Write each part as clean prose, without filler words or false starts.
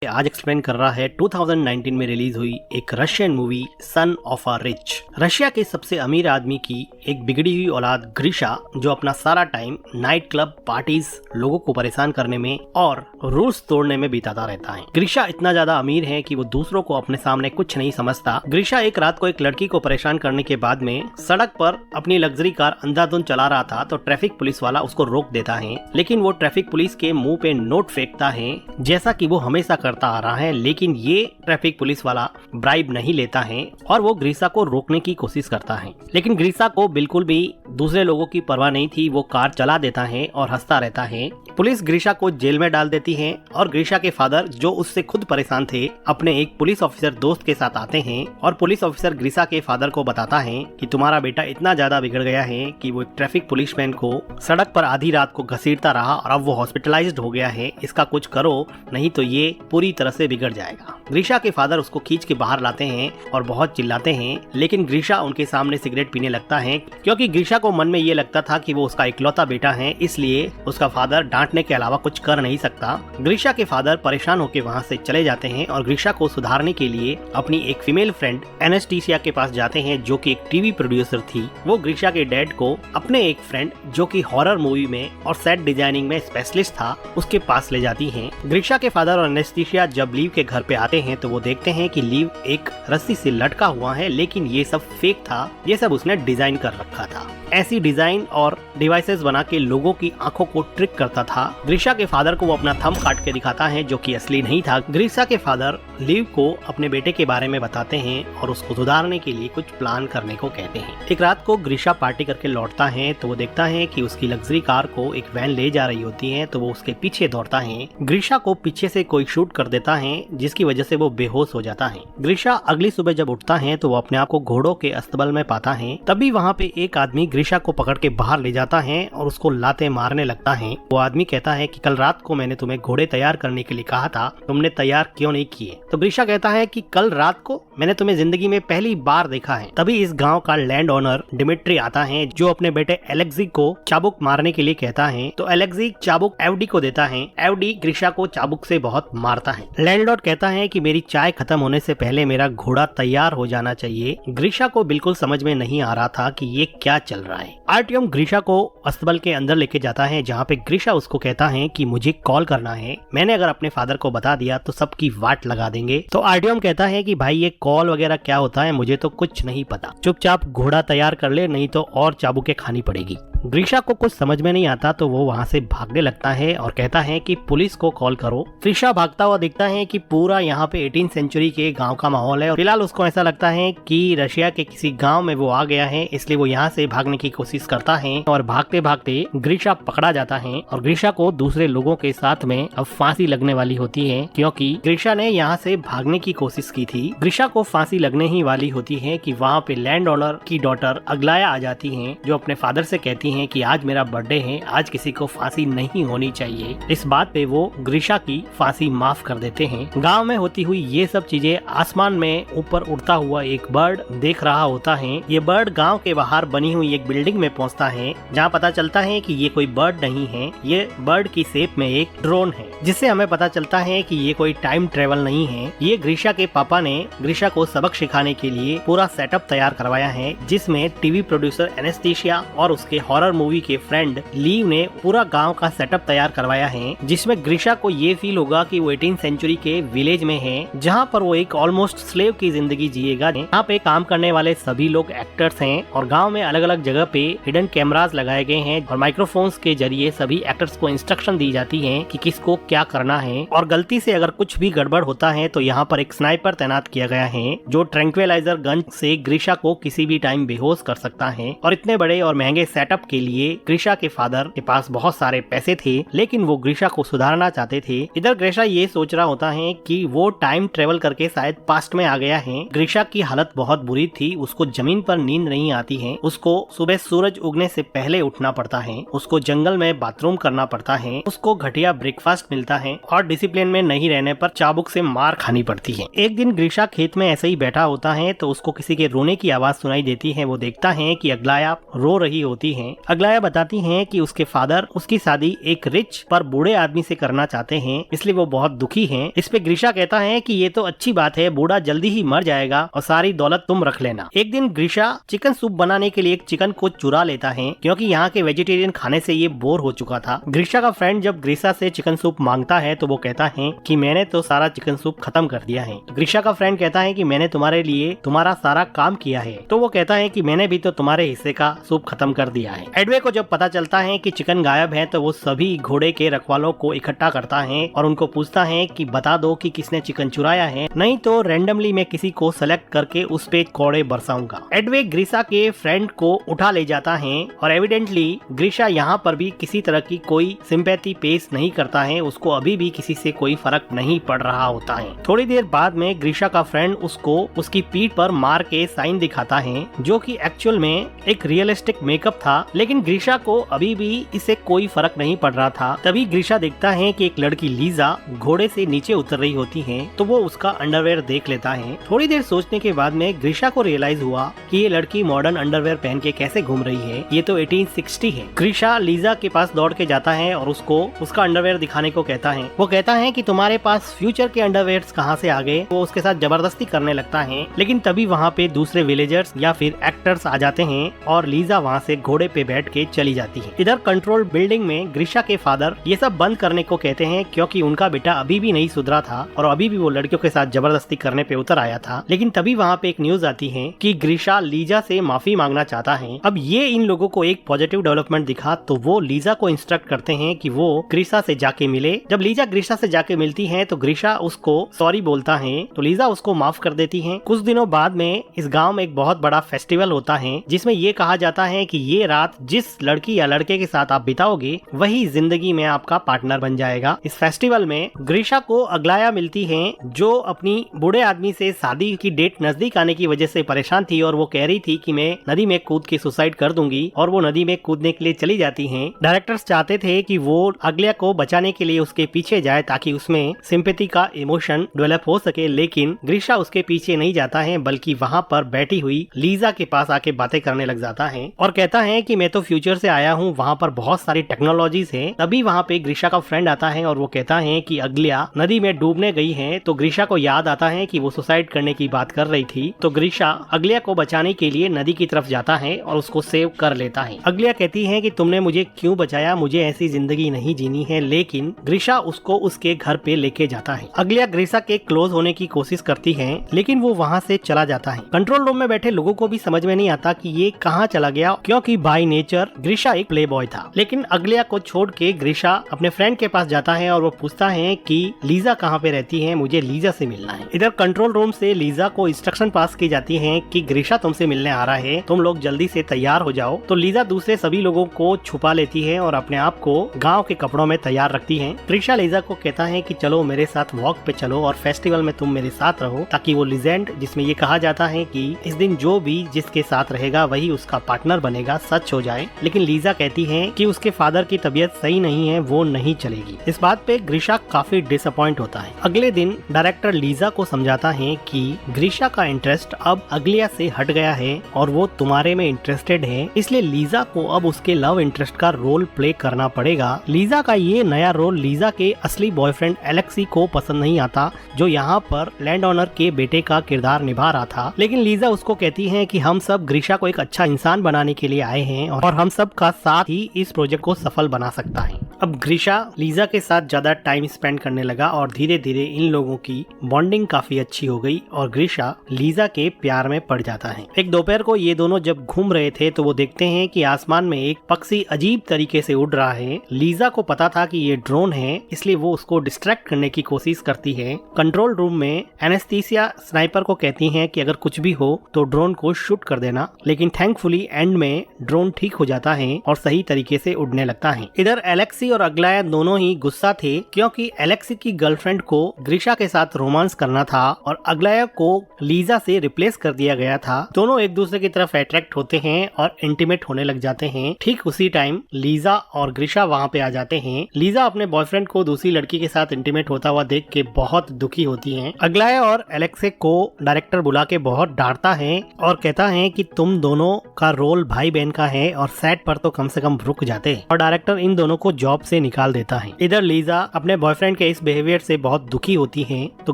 आज एक्सप्लेन कर रहा है 2019 में रिलीज हुई एक Russian movie son of a rich. Russia के सबसे अमीर आदमी की एक बिगड़ी हुई औलाद ग्रीशा, जो अपना सारा टाइम नाइट क्लब पार्टीज, लोगों को परेशान करने में और रूल्स तोड़ने में बिताता रहता है। ग्रीशा इतना ज्यादा अमीर है कि वो दूसरों को अपने सामने कुछ नहीं समझता। ग्रीशा एक रात को एक लड़की को परेशान करने के बाद में सड़क पर अपनी लग्जरी कार अंधाधुंध चला रहा था तो ट्रैफिक पुलिस वाला उसको रोक देता है, लेकिन वो ट्रैफिक पुलिस के मुंह पे नोट फेंकता है जैसा कि वो हमेशा करता आ रहा है। लेकिन ये ट्रैफिक पुलिस वाला ब्राइब नहीं लेता है और वो ग्रीशा को रोकने की कोशिश करता है, लेकिन ग्रीशा को बिल्कुल भी दूसरे लोगों की परवाह नहीं थी। वो कार चला देता है और हंसता रहता है। पुलिस ग्रीशा को जेल में डाल देती है और ग्रीशा के फादर, जो उससे खुद परेशान थे, अपने एक पुलिस ऑफिसर दोस्त के साथ आते हैं और पुलिस ऑफिसर ग्रीशा के फादर को बताता है कि तुम्हारा बेटा इतना ज्यादा बिगड़ गया है कि वो एक ट्रैफिक पुलिसमैन को सड़क पर आधी रात को घसीटता रहा और अब वो हॉस्पिटलाइज्ड हो गया है। इसका कुछ करो, नहीं तो ये पूरी तरह से बिगड़ जाएगा। ग्रीशा के फादर उसको खींच के बाहर लाते हैं और बहुत चिल्लाते हैं, लेकिन ग्रीशा उनके सामने सिगरेट पीने लगता है क्योंकि ग्रीशा को मन में ये लगता था कि वो उसका इकलौता बेटा है, इसलिए उसका फादर डांटने के अलावा कुछ कर नहीं सकता। ग्रीशा के फादर परेशान होकर वहाँ से चले जाते हैं और ग्रीशा को सुधारने के लिए अपनी एक फीमेल फ्रेंड एनेस्टीसिया के पास जाते हैं, जो कि एक टीवी प्रोड्यूसर थी। वो ग्रीशा के डैड को अपने एक फ्रेंड, जो कि हॉरर मूवी में और सेट डिजाइनिंग में स्पेशलिस्ट था, उसके पास ले जाती हैं। ग्रीशा के फादर और एनेस्टीसिया जब लीव के घर पे आते हैं तो वो देखते हैं कि लीव एक रस्सी से लटका हुआ है, लेकिन ये सब फेक था, ये सब उसने डिजाइन कर रखा था। ऐसी डिजाइन और डिवाइसेस बना के लोगों की आंखों को ट्रिक करता था। ग्रीशा के फादर को वो अपना थंब काट के दिखाता है, जो कि असली नहीं था। ग्रीशा के फादर लीव को अपने बेटे के बारे में बताते हैं और उसको सुधारने के लिए कुछ प्लान करने को कहते हैं। एक रात को ग्रीशा पार्टी करके लौटता है तो वो देखता है कि उसकी लग्जरी कार को एक वैन ले जा रही होती है, तो वो उसके पीछे दौड़ता है। ग्रीशा को पीछे से कोई शूट कर देता है, जिसकी वजह से वो बेहोश हो जाता है। ग्रीशा अगली सुबह जब उठता है तो वो अपने आप को घोड़ों के अस्तबल में पाता है। तभी वहाँ पे एक आदमी ग्रीशा को पकड़ के बाहर ले जाता है और उसको लाते मारने लगता है। वो आदमी कहता है कि कल रात को मैंने तुम्हें घोड़े तैयार करने के लिए कहा था, तुमने तैयार क्यों नहीं किए? तो ग्रीशा कहता है कि कल रात को मैंने तुम्हें जिंदगी में पहली बार देखा है। तभी इस गांव का लैंड ओनर डिमिट्री आता है, जो अपने बेटे एलेक्सी को चाबुक मारने के लिए कहता है। तो एलेक्सी चाबुक एवडी को देता है। एवडी ग्रीशा को चाबुक से बहुत मारता है। लैंडलॉर्ड कहता है कि मेरी चाय खत्म होने से पहले मेरा घोड़ा तैयार हो जाना चाहिए। ग्रीशा को बिल्कुल समझ में नहीं आ रहा था कि ये क्या चल रहा है। आर्टियम ग्रीशा को अस्तबल के अंदर लेके जाता है, जहाँ पे ग्रीशा उसको कहता है कि मुझे कॉल करना है, मैंने अगर अपने फादर को बता दिया तो सबकी वाट लगा देंगे। तो आर्टियम कहता है कि भाई ये कॉल वगैरह क्या होता है, मुझे तो कुछ नहीं पता, चुपचाप घोड़ा तैयार कर ले, नहीं तो और चाबुकें खानी पड़ेगी। ग्रीशा को कुछ समझ में नहीं आता तो वो वहाँ से भागने लगता है और कहता है कि पुलिस को कॉल करो। ग्रीशा भागता हुआ दिखता है कि पूरा यहाँ पे 18वीं सेंचुरी के गांव का माहौल है और फिलहाल उसको ऐसा लगता है कि रशिया के किसी गांव में वो आ गया है, इसलिए वो यहाँ से भागने की कोशिश करता है और भागते भागते ग्रीशा पकड़ा जाता है और ग्रीशा को दूसरे लोगों के साथ में अब फांसी लगने वाली होती है, क्योंकि ग्रीशा ने यहाँ से भागने की कोशिश की थी। ग्रीशा को फांसी लगने ही वाली होती है कि वहाँ पे लैंड ओनर की डॉटर अग्लाया आ जाती है, जो अपने फादर से कहती हैं कि आज मेरा बर्थडे है, आज किसी को फांसी नहीं होनी चाहिए। इस बात पे वो ग्रीशा की फांसी माफ कर देते हैं। गांव में होती हुई ये सब चीजें आसमान में ऊपर उड़ता हुआ एक बर्ड देख रहा होता है। ये बर्ड गांव के बाहर बनी हुई एक बिल्डिंग में पहुंचता है, जहां पता चलता है कि ये कोई बर्ड नहीं है, ये बर्ड की शेप में एक ड्रोन है, जिससे हमें पता चलता है कि ये कोई टाइम ट्रेवल नहीं है। ये ग्रीशा के पापा ने ग्रीशा को सबक सिखाने के लिए पूरा सेटअप तैयार करवाया है, जिसमें टीवी प्रोड्यूसर एनेस्टीसिया और उसके हॉरर मूवी के फ्रेंड लीव ने पूरा गांव का सेटअप तैयार करवाया है, जिसमें ग्रीशा को ये फील होगा कि वो 18वीं सेंचुरी के विलेज में है, जहां पर वो एक ऑलमोस्ट स्लेव की जिंदगी जिएगा। यहाँ पे काम करने वाले सभी लोग एक्टर्स हैं और गांव में अलग अलग जगह पे हिडन कैमरास लगाए गए हैं और माइक्रोफोन्स के जरिए सभी एक्टर्स को इंस्ट्रक्शन दी जाती है कि किसको क्या करना है। और गलती से अगर कुछ भी गड़बड़ होता है तो यहाँ पर एक स्नाइपर तैनात किया गया है, जो ट्रैंक्विलाइजर गन से ग्रीशा को किसी भी टाइम बेहोश कर सकता है। और इतने बड़े और महंगे सेटअप के लिए ग्रीशा के फादर के पास बहुत सारे पैसे थे, लेकिन वो ग्रीशा को सुधारना चाहते थे। इधर ग्रीशा ये सोच रहा होता है कि वो टाइम ट्रेवल करके शायद पास्ट में आ गया है। ग्रीशा की हालत बहुत बुरी थी, उसको जमीन पर नींद नहीं आती है, उसको सुबह सूरज उगने से पहले उठना पड़ता है, उसको जंगल में बाथरूम करना पड़ता है, उसको घटिया ब्रेकफास्ट मिलता है और डिसिप्लिन में नहीं रहने पर चाबुक से मार खानी पड़ती है। एक दिन ग्रीशा खेत में ऐसे ही बैठा होता है तो उसको किसी के रोने की आवाज सुनाई देती है। वो देखता है कि अग्लाया रो रही होती है अग्लाया बताती हैं कि उसके फादर उसकी शादी एक रिच पर बूढ़े आदमी से करना चाहते हैं, इसलिए वो बहुत दुखी हैं। इस पे ग्रीशा कहता है कि ये तो अच्छी बात है, बूढ़ा जल्दी ही मर जाएगा और सारी दौलत तुम रख लेना। एक दिन ग्रीशा चिकन सूप बनाने के लिए एक चिकन को चुरा लेता है, क्योंकि यहाँ के वेजिटेरियन खाने से ये बोर हो चुका था। ग्रीशा का फ्रेंड जब ग्रीशा से चिकन सूप मांगता है तो वो कहता है कि मैंने तो सारा चिकन सूप खत्म कर दिया है। तो ग्रीशा का फ्रेंड कहता है कि मैंने तुम्हारे लिए तुम्हारा सारा काम किया है। तो वो कहता है कि मैंने भी तो तुम्हारे हिस्से का सूप खत्म कर दिया है। एडवे को जब पता चलता है कि चिकन गायब है तो वो सभी घोड़े के रखवालों को इकट्ठा करता है और उनको पूछता है कि बता दो कि किसने चिकन चुराया है, नहीं तो रैंडमली मैं किसी को सेलेक्ट करके उस पे कौड़े बरसाऊंगा। एडवे ग्रीशा के फ्रेंड को उठा ले जाता है और एविडेंटली ग्रीशा यहाँ पर भी किसी तरह की कोई सिंपैथी पेश नहीं करता है, उसको अभी भी किसी से कोई फर्क नहीं पड़ रहा होता है। थोड़ी देर बाद में ग्रीशा का फ्रेंड उसको उसकी पीठ पर मार के साइन दिखाता है, जो कि एक्चुअल में एक रियलिस्टिक मेकअप था, लेकिन ग्रीशा को अभी भी इससे कोई फर्क नहीं पड़ रहा था। तभी ग्रीशा देखता है कि एक लड़की लीजा घोड़े से नीचे उतर रही होती है, तो वो उसका अंडरवेयर देख लेता है। थोड़ी देर सोचने के बाद में ग्रीशा को रियलाइज हुआ कि ये लड़की मॉडर्न अंडरवेयर पहन के कैसे घूम रही है, ये तो 1860 है। ग्रीशा लीजा के पास दौड़ के जाता है और उसको उसका अंडरवेयर दिखाने को कहता है। वो कहता है कि तुम्हारे पास फ्यूचर के अंडरवेयर्स कहाँ से आ गए। वो उसके साथ जबरदस्ती करने लगता है, लेकिन तभी वहाँ पे दूसरे विलेजर्स या फिर एक्टर्स आ जाते हैं और लीजा वहाँ से घोड़े पे बैठ के चली जाती है। इधर कंट्रोल बिल्डिंग में ग्रीशा के फादर ये सब बंद करने को कहते हैं, क्योंकि उनका बेटा अभी भी नहीं सुधरा था और अभी भी वो लड़कियों के साथ जबरदस्ती करने पे उतर आया था। लेकिन तभी वहाँ पे एक न्यूज आती है कि ग्रीशा लीजा से माफी मांगना चाहता है। अब ये इन लोगों को एक पॉजिटिव डेवलपमेंट दिखा, तो वो लीजा को इंस्ट्रक्ट करते हैं कि वो ग्रीशा से जाके मिले। जब लीजा ग्रीशा से जाके मिलती है तो ग्रीशा उसको सॉरी बोलता है, तो लीजा उसको माफ कर देती है। कुछ दिनों बाद में इस गांव में एक बहुत बड़ा फेस्टिवल होता है, जिसमें ये कहा जाता है कि ये रात जिस लड़की या लड़के के साथ आप बिताओगे वही जिंदगी में आपका पार्टनर बन जाएगा। इस फेस्टिवल में ग्रीशा को अग्लाया मिलती है, जो अपनी बूढ़े आदमी से शादी की डेट नजदीक आने की वजह से परेशान थी और वो कह रही थी कि मैं नदी में कूद के सुसाइड कर दूंगी, और वो नदी में कूदने के लिए चली जाती है। डायरेक्टर्स चाहते थे कि वो अग्लाया को बचाने के लिए उसके पीछे जाए ताकि उसमें सिंपैथी का इमोशन डेवलप हो सके, लेकिन ग्रीशा उसके पीछे नहीं जाता है, बल्कि वहाँ पर बैठी हुई लीजा के पास आके बातें करने लग जाता है और कहता है कि मैं तो फ्यूचर से आया हूँ, वहाँ पर बहुत सारी टेक्नोलॉजीज है। तभी वहाँ पे ग्रीशा का फ्रेंड आता है और वो कहता है कि अग्लाया नदी में डूबने गई है। तो ग्रीशा को याद आता है कि वो सुसाइड करने की बात कर रही थी, तो ग्रीशा अग्लाया को बचाने के लिए नदी की तरफ जाता है और उसको सेव कर लेता है। अग्लाया कहती है कि तुमने मुझे क्यों बचाया, मुझे ऐसी जिंदगी नहीं जीनी है, लेकिन ग्रीशा उसको उसके घर पे लेके जाता है। अग्लाया ग्रीशा के क्लोज होने की कोशिश करती है, लेकिन वो वहाँ से चला जाता है। कंट्रोल रूम में बैठे लोगों को भी समझ में नहीं आता कि ये कहाँ चला गया, क्योंकि बाय नेचर ग्रीशा एक प्ले बॉय था। लेकिन अग्लाया को छोड़ के ग्रीशा अपने फ्रेंड के पास जाता है और वो पूछता है कि लीजा कहाँ पे रहती है, मुझे लीजा से मिलना है। इधर कंट्रोल रूम से लीजा को इंस्ट्रक्शन पास की जाती है कि ग्रीशा तुमसे मिलने आ रहा है, तुम लोग जल्दी से तैयार हो जाओ। तो लीजा दूसरे सभी लोगों को छुपा लेती है और अपने आप को गाँव के कपड़ों में तैयार रखती है। ग्रीशा लीजा को कहता है कि चलो मेरे साथ वॉक पे चलो और फेस्टिवल में तुम मेरे साथ रहो, ताकि वो लीजेंड जिसमें ये कहा जाता है कि इस दिन जो भी जिसके साथ रहेगा वही उसका पार्टनर बनेगा सच हो जाए। लेकिन लीजा कहती है कि उसके फादर की तबीयत सही नहीं है, वो नहीं चलेगी। इस बात पे ग्रीशा काफी डिसअपॉइंट होता है। अगले दिन डायरेक्टर लीजा को समझाता है कि ग्रीशा का इंटरेस्ट अब अग्लाया से हट गया है और वो तुम्हारे में इंटरेस्टेड है, इसलिए लीजा को अब उसके लव इंटरेस्ट का रोल प्ले करना पड़ेगा। लीजा का ये नया रोल लीजा के असली बॉयफ्रेंड एलेक्सी को पसंद नहीं आता, जो यहाँ पर लैंड ओनर के बेटे का किरदार निभा रहा था। लेकिन लीजा उसको कहती है कि हम सब ग्रीशा को एक अच्छा इंसान बनाने के लिए आए हैं और हम सब का साथ ही इस प्रोजेक्ट को सफल बना सकता है। अब ग्रीशा लीजा के साथ ज्यादा टाइम स्पेंड करने लगा और धीरे धीरे इन लोगों की बॉन्डिंग काफी अच्छी हो गई और ग्रीशा लीजा के प्यार में पड़ जाता है। एक दोपहर को ये दोनों जब घूम रहे थे तो वो देखते हैं कि आसमान में एक पक्षी अजीब तरीके से उड़ रहा है। लीजा को पता था कि ये ड्रोन है, इसलिए वो उसको डिस्ट्रैक्ट करने की कोशिश करती है। कंट्रोल रूम में एनेस्थीसिया स्नाइपर को कहती है कि अगर कुछ भी हो तो ड्रोन को शूट कर देना, लेकिन थैंकफुली एंड में ड्रोन ठीक हो जाता है और सही तरीके से उड़ने लगता है। इधर एलेक्सी और अग्लाया दोनों ही गुस्सा थे क्योंकि एलेक्सी की गर्लफ्रेंड को ग्रीशा के साथ रोमांस करना था और अग्लाया को लीजा से रिप्लेस कर दिया गया था। दोनों एक दूसरे की तरफ अट्रैक्ट होते हैं और इंटीमेट होने लग जाते हैं। ठीक उसी टाइम लीजा और ग्रीशा वहाँ पे आ जाते हैं। लीजा अपने बॉयफ्रेंड को दूसरी लड़की के साथ इंटीमेट होता हुआ देख के बहुत दुखी होती है। अग्लाया और एलेक्सी को डायरेक्टर बुला के बहुत डांटता है और कहता है कि तुम दोनों का रोल भाई बहन का है और सेट पर तो कम से कम रुक जाते और डायरेक्टर इन दोनों को जॉब से निकाल देता है। इधर लीजा अपने बॉयफ्रेंड के इस बिहेवियर से बहुत दुखी होती है तो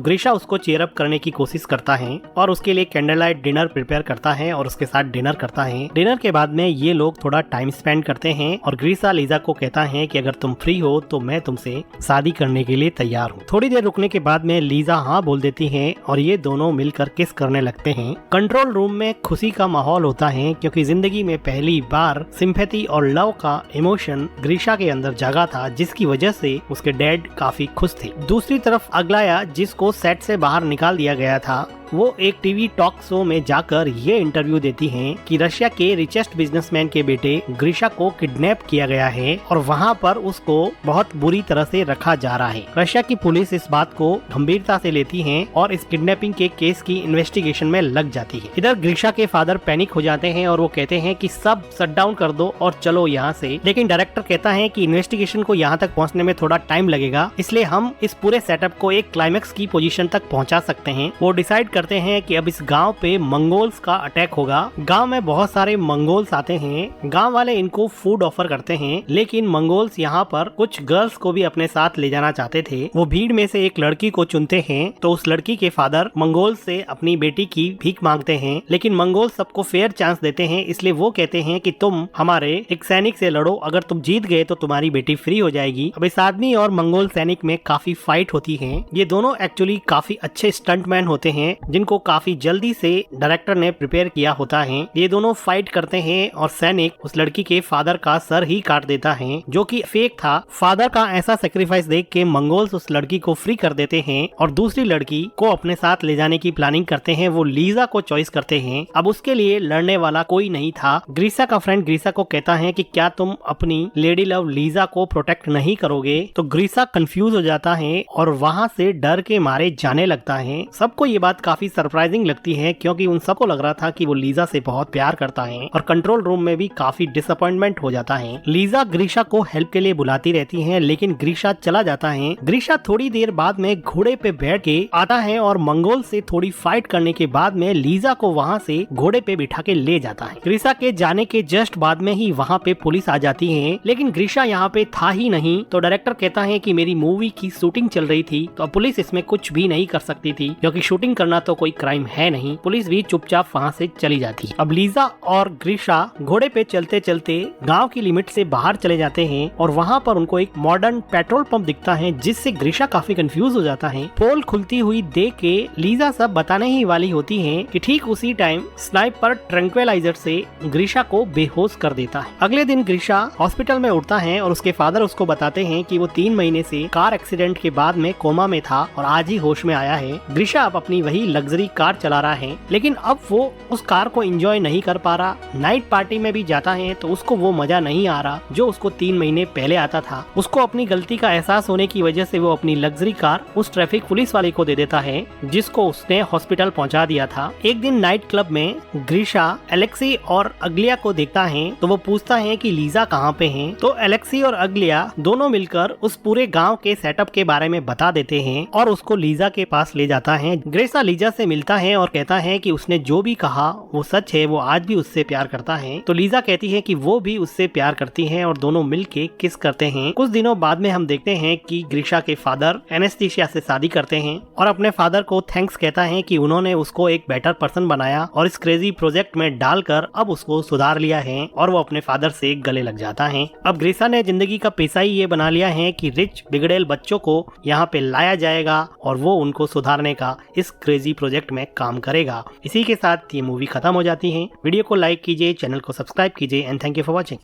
ग्रीशा उसको चीयर अप करने की कोशिश करता है और उसके लिए कैंडल लाइट डिनर प्रिपेयर करता है और उसके साथ डिनर करता है। डिनर के बाद में ये लोग थोड़ा टाइम स्पेंड करते हैं और ग्रीशा लीजा को कहता है कि अगर तुम फ्री हो तो मैं तुमसे शादी करने के लिए तैयार हूँ। थोड़ी देर रुकने के बाद में लीजा हाँ बोल देती है और ये दोनों मिलकर किस करने लगते हैं। कंट्रोल रूम में खुशी का माहौल होता है क्योंकि जिंदगी में पहली बार सिंपैथी और लव का इमोशन ग्रीशा के अंदर जागा था, जिसकी वजह से उसके डैड काफी खुश थे। दूसरी तरफ अग्लाया, जिसको सेट से बाहर निकाल दिया गया था, वो एक टीवी टॉक शो में जाकर ये इंटरव्यू देती हैं कि रशिया के रिचेस्ट बिजनेसमैन के बेटे ग्रीशा को किडनैप किया गया है और वहाँ पर उसको बहुत बुरी तरह से रखा जा रहा है। रशिया की पुलिस इस बात को गंभीरता से लेती है और इस किडनैपिंग के केस की इन्वेस्टिगेशन में लग जाती है। इधर ग्रीशा के फादर पैनिक हो जाते हैं और वो कहते हैं कि सब शट डाउन कर दो और चलो यहाँ से, लेकिन डायरेक्टर कहता है कि इन्वेस्टिगेशन को यहाँ तक पहुँचने में थोड़ा टाइम लगेगा, इसलिए हम इस पूरे सेटअप को एक क्लाइमेक्स की पोजीशन तक पहुँचा सकते हैं। वो डिसाइड करते हैं कि अब इस गांव पे मंगोल्स का अटैक होगा। गांव में बहुत सारे मंगोल्स आते हैं। गांव वाले इनको फूड ऑफर करते हैं, लेकिन मंगोल्स यहाँ पर कुछ गर्ल्स को भी अपने साथ ले जाना चाहते थे। वो भीड़ में से एक लड़की को चुनते हैं तो उस लड़की के फादर मंगोल्स से अपनी बेटी की भीख मांगते हैं, लेकिन मंगोल सबको फेयर चांस देते हैं, इसलिए वो कहते हैं कि तुम हमारे एक सैनिक से लड़ो, अगर तुम जीत गए तो तुम्हारी बेटी फ्री हो जाएगी। अब इस आदमी और मंगोल सैनिक में काफी फाइट होती है। ये दोनों एक्चुअली काफी अच्छे स्टंटमैन होते हैं जिनको काफी जल्दी से डायरेक्टर ने प्रिपेयर किया होता है। ये दोनों फाइट करते हैं और सैनिक उस लड़की के फादर का सर ही काट देता है, जो कि फेक था। फादर का ऐसा सेक्रीफाइस देख के मंगोल्स उस लड़की को फ्री कर देते हैं और दूसरी लड़की को अपने साथ ले जाने की प्लानिंग करते हैं। वो लीजा को चॉइस करते हैं। अब उसके लिए लड़ने वाला कोई नहीं था। ग्रीशा का फ्रेंड ग्रीशा को कहता है कि क्या तुम अपनी लेडी लव लीजा को प्रोटेक्ट नहीं करोगे, तो ग्रीशा कंफ्यूज हो जाता है और वहाँ से डर के मारे जाने लगता है। सबको ये बात काफी सरप्राइजिंग लगती है क्योंकि उन सबको लग रहा था कि वो लीजा से बहुत प्यार करता है और कंट्रोल रूम में भी काफी डिसअपॉइंटमेंट हो जाता है। लीजा ग्रीशा को हेल्प के लिए बुलाती रहती है, लेकिन ग्रीशा चला जाता है। ग्रीशा थोड़ी देर बाद में घोड़े पे बैठ के आता है और मंगोल से थोड़ी फाइट करने के बाद में लीजा को वहाँ से घोड़े पे बिठा के ले जाता है। ग्रीशा के जाने के जस्ट बाद में ही वहाँ पे पुलिस आ जाती है, लेकिन ग्रीशा यहाँ पे था ही नहीं। तो डायरेक्टर कहता है कि मेरी मूवी की शूटिंग चल रही थी तो पुलिस इसमें कुछ भी नहीं कर सकती थी, क्योंकि शूटिंग करना तो कोई क्राइम है नहीं। पुलिस भी चुपचाप वहाँ से चली जाती है। अब लीजा और ग्रीशा घोड़े पे चलते चलते गांव की लिमिट से बाहर चले जाते हैं और वहाँ पर उनको एक मॉडर्न पेट्रोल पंप दिखता है, जिससे ग्रीशा काफी कंफ्यूज हो जाता है। पोल खुलती हुई देख के लीजा सब बताने ही वाली होती है कि ठीक उसी टाइम स्नाइपर ट्रैंक्विलाइजर से ग्रीशा को बेहोश कर देता है। अगले दिन ग्रीशा हॉस्पिटल में उठता है और उसके फादर उसको बताते हैं कि वो 3 महीने से कार एक्सीडेंट के बाद में कोमा में था और आज ही होश में आया है। ग्रीशा अब अपनी वही लग्जरी कार चला रहा है, लेकिन अब वो उस कार को एंजॉय नहीं कर पा रहा। नाइट पार्टी में भी जाता है तो उसको वो मजा नहीं आ रहा जो उसको 3 महीने पहले आता था। उसको अपनी गलती का एहसास होने की वजह से वो अपनी लग्जरी कार उस ट्रैफिक पुलिस वाले को दे देता है, जिसको उसने हॉस्पिटल पहुंचा दिया था। एक दिन नाइट क्लब में ग्रीशा एलेक्सी और अग्लिया को देखता है तो वो पूछता है कि लीजा कहाँ पे है। तो एलेक्सी और अग्लिया दोनों मिलकर उस पूरे गाँव के सेटअप के बारे में बता देते हैं और उसको लीजा के पास ले जाता है। ग्रीशा लीजा से मिलता है और कहता है कि उसने जो भी कहा वो सच है, वो आज भी उससे प्यार करता है। तो लीजा कहती है कि वो भी उससे प्यार करती है और दोनों मिलके किस करते हैं। कुछ दिनों बाद में हम देखते हैं कि ग्रीशा के फादर एनेस्थीसिया से शादी करते हैं और अपने फादर को थैंक्स कहता है कि उन्होंने उसको एक बेटर पर्सन बनाया और इस क्रेजी प्रोजेक्ट में डालकर अब उसको सुधार लिया है, और वो अपने फादर से गले लग जाता है। अब ग्रीशा ने जिंदगी का पेशा ही ये बना लिया है कि रिच बिगड़ेल बच्चों को यहाँ पे लाया जाएगा और वो उनको सुधारने का इस क्रेजी प्रोजेक्ट में काम करेगा। इसी के साथ ये मूवी खत्म हो जाती है। वीडियो को लाइक कीजिए, चैनल को सब्सक्राइब कीजिए and thank you for watching.